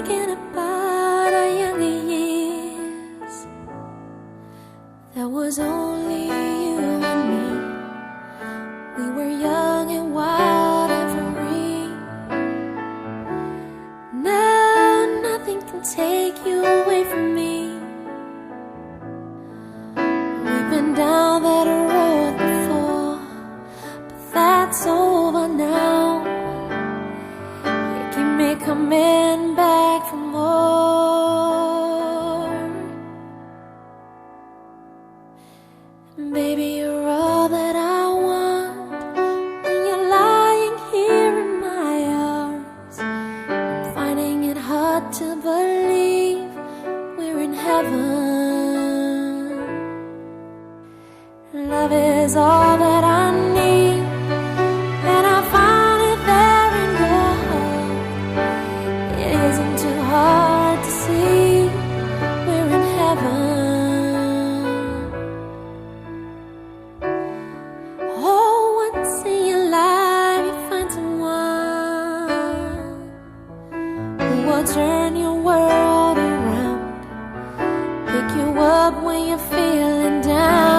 thinking about our younger years. There was only you and me. We were young and wild and free. Now nothing can take you away from me. We've been down that road before, but that's over now. You keep me coming back for more. Baby, you're all that I want. When you're lying here in my arms, I'm finding it hard to believe we're in heaven. Love is all that I need, and I found it there in your heart. It isn't too hard to see we're in heaven. Oh, once in your life you find someone who will turn your world around, pick you up when you're feeling down.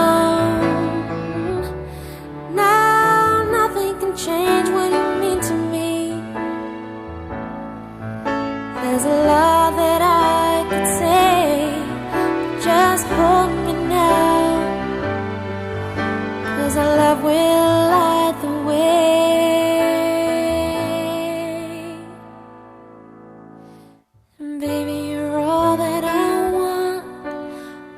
Change what you mean to me. There's a lot that I could say, but just hold me now, 'cause our love will light the way. Baby, you're all that I want.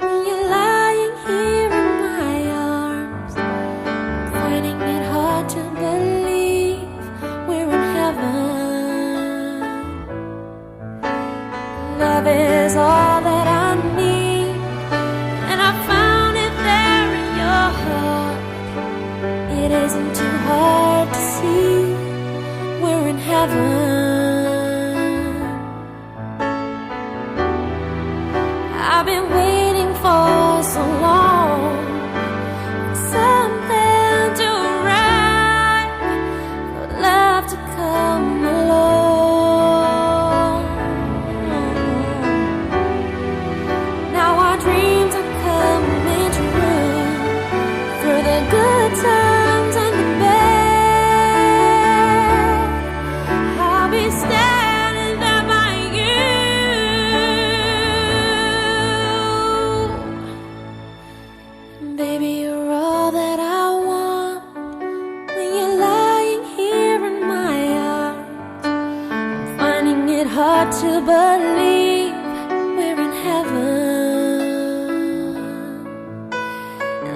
When you're lying here in my arms, I'm finding it hard to believe we're in heaven. Love is all that I need, and I found it there in your heart. It isn't too hard to see we're in heaven. I've been waiting for so long, something to arrive, for love to come along. Now our dreams are coming true, through the good times and the bad. I'll be standing there by you. Baby, you're all that I want. When you're lying here in my arms, I'm finding it hard to believe we're in heaven.